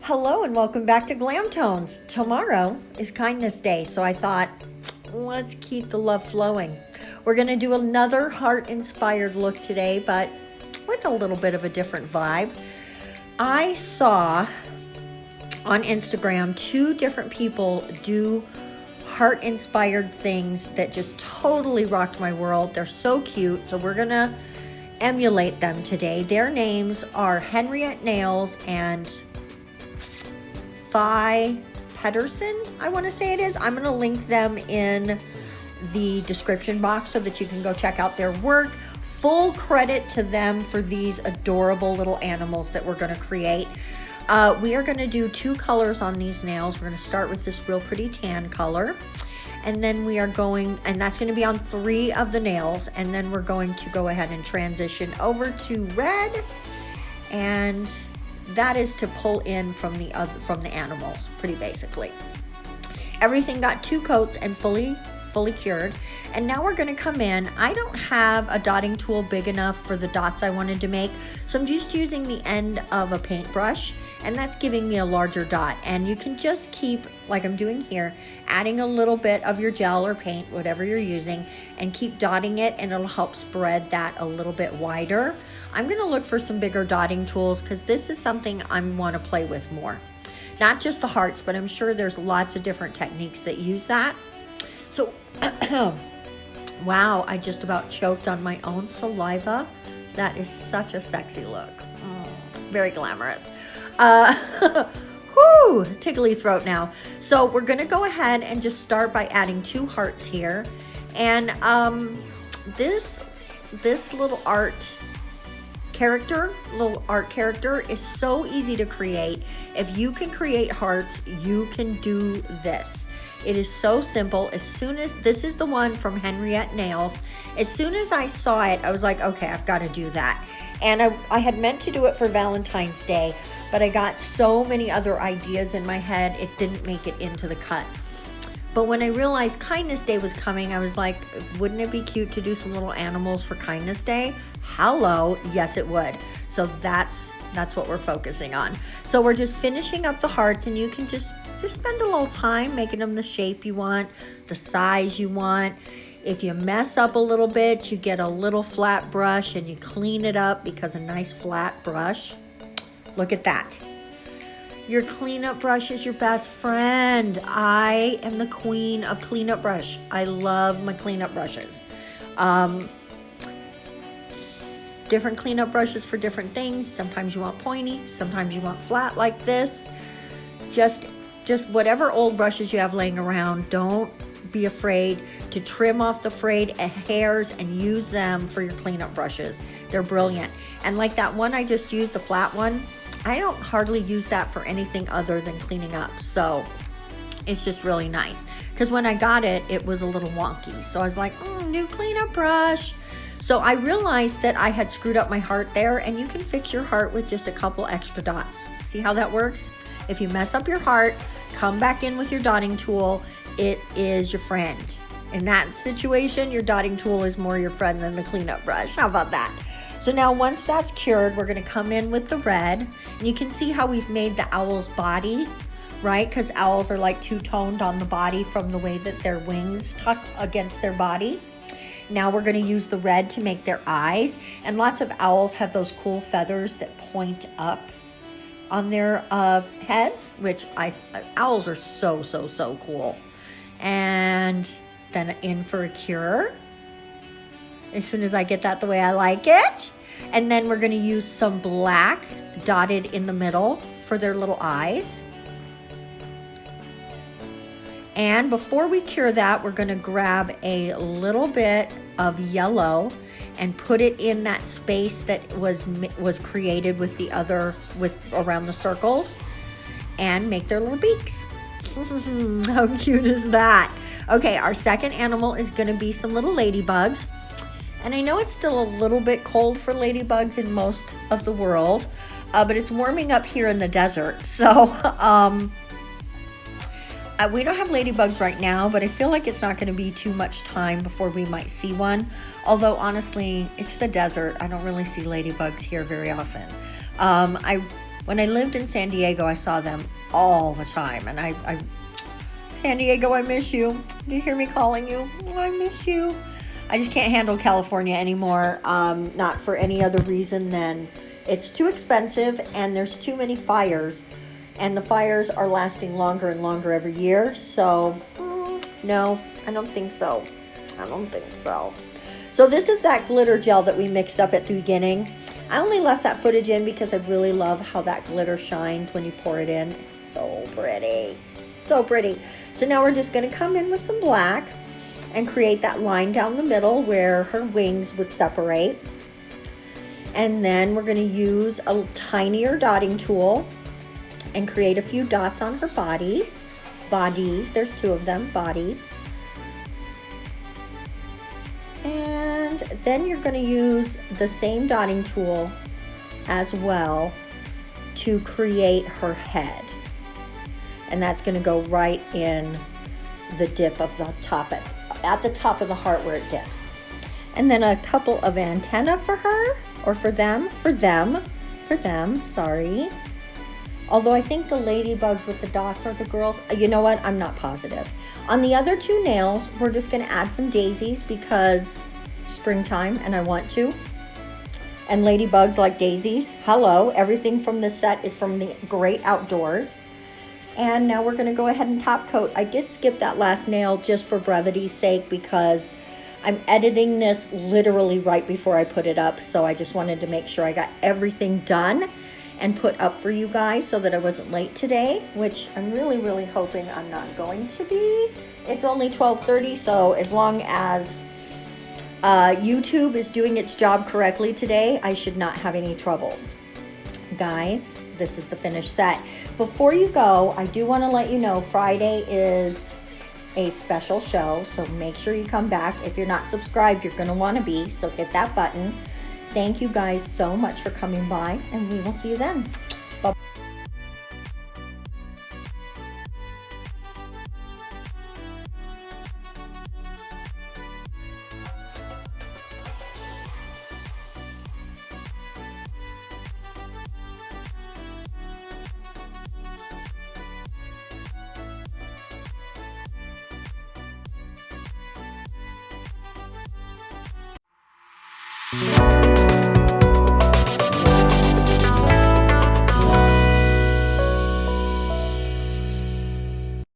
Hello and welcome back to Glam Tones. Tomorrow is Kindness Day, so I thought, let's keep the love flowing. We're going to do another heart-inspired look today, but with a little bit of a different vibe. I saw on Instagram 2 different people do heart-inspired things that just totally rocked my world. They're so cute, so we're going to emulate them today. Their names are Henriette Nails and Pedersen, I want to say it is. I'm going to link them in the description box so that you can go check out their work. Full credit to them for these adorable little animals that we're going to create. We are going to do 2 colors on these nails. We're going to start with this real pretty tan color. And then we are going, and that's going to be on 3 of the nails. And then we're going to go ahead and transition over to red. And that is to pull in from the animals, pretty basically. Everything got 2 coats and fully cured. And now we're going to come in. I don't have a dotting tool big enough for the dots I wanted to make, so I'm just using the end of a paintbrush, and that's giving me a larger dot. And you can just keep, like I'm doing here, adding a little bit of your gel or paint, whatever you're using, and keep dotting it, and it'll help spread that a little bit wider. I'm going to look for some bigger dotting tools because this is something I want to play with more. Not just the hearts, but I'm sure there's lots of different techniques that use that. So, wow, I just about choked on my own saliva. That is such a sexy look. Very glamorous. Whoo, tickly throat now. So we're going to go ahead and just start by adding 2 hearts here. And this little art character is so easy to create. If you can create hearts, you can do this. It is so simple. This is the one from Henriette Nails. As soon as I saw it, I was like, okay, I've got to do that. And I had meant to do it for Valentine's Day, but I got so many other ideas in my head, it didn't make it into the cut. But when I realized Kindness Day was coming, I was like, wouldn't it be cute to do some little animals for Kindness Day? Hello, yes it would. So that's what we're focusing on. So we're just finishing up the hearts, and you can just spend a little time making them the shape you want, the size you want. If you mess up a little bit, you get a little flat brush and you clean it up, because a nice flat brush, look at that. Your cleanup brush is your best friend. I am the queen of cleanup brush. I love my cleanup brushes. Different cleanup brushes for different things. Sometimes you want pointy, sometimes you want flat like this. Just whatever old brushes you have laying around, don't be afraid to trim off the frayed hairs and use them for your cleanup brushes. They're brilliant. And like that one I just used, the flat one, I don't hardly use that for anything other than cleaning up. So it's just really nice. Because when I got it, it was a little wonky. So I was like, new cleanup brush. So I realized that I had screwed up my heart there, and you can fix your heart with just a couple extra dots. See how that works? If you mess up your heart, come back in with your dotting tool. It is your friend. In that situation, your dotting tool is more your friend than the cleanup brush. How about that? So now once that's cured, we're going to come in with the red. And you can see how we've made the owl's body, right? Because owls are like two-toned on the body from the way that their wings tuck against their body. Now we're going to use the red to make their eyes. And lots of owls have those cool feathers that point up on their heads, which owls are so cool. And then in for a cure, as soon as I get that the way I like it. And then we're going to use some black dotted in the middle for their little eyes. And before we cure that, we're going to grab a little bit of yellow and put it in that space that was created with around the circles, and make their little beaks. How cute is that? Okay, our second animal is going to be some little ladybugs. And I know it's still a little bit cold for ladybugs in most of the world, but it's warming up here in the desert. So We don't have ladybugs right now, but I feel like it's not going to be too much time before we might see one. Although honestly, it's the desert. I don't really see ladybugs here very often. When I lived in San Diego, I saw them all the time. And San Diego, I miss you. Do you hear me calling you? Oh, I miss you. I just can't handle California anymore. Not for any other reason than it's too expensive and there's too many fires. And the fires are lasting longer and longer every year. So, no, I don't think so. I don't think so. So this is that glitter gel that we mixed up at the beginning. I only left that footage in because I really love how that glitter shines when you pour it in. It's so pretty. So pretty. So now we're just going to come in with some black and create that line down the middle where her wings would separate. And then we're going to use a tinier dotting tool and create a few dots on her bodies. There's two of them, bodies. And then you're going to use the same dotting tool as well to create her head. And that's going to go right in the dip of the top, at the top of the heart where it dips. And then a couple of antennae for her, or for them, sorry. Although I think the ladybugs with the dots are the girls. You know what? I'm not positive. On the other two nails, we're just going to add some daisies because springtime and I want to. And ladybugs like daisies. Hello. Everything from this set is from the great outdoors. And now we're going to go ahead and top coat. I did skip that last nail just for brevity's sake because I'm editing this literally right before I put it up. So I just wanted to make sure I got everything done and put up for you guys so that I wasn't late today, which I'm really, really hoping I'm not going to be. It's only 12:30, so as long as YouTube is doing its job correctly today, I should not have any troubles. Guys, this is the finished set. Before you go, I do want to let you know Friday is a special show, so make sure you come back. If you're not subscribed, you're going to want to be, so hit that button. Thank you guys so much for coming by, and we will see you then.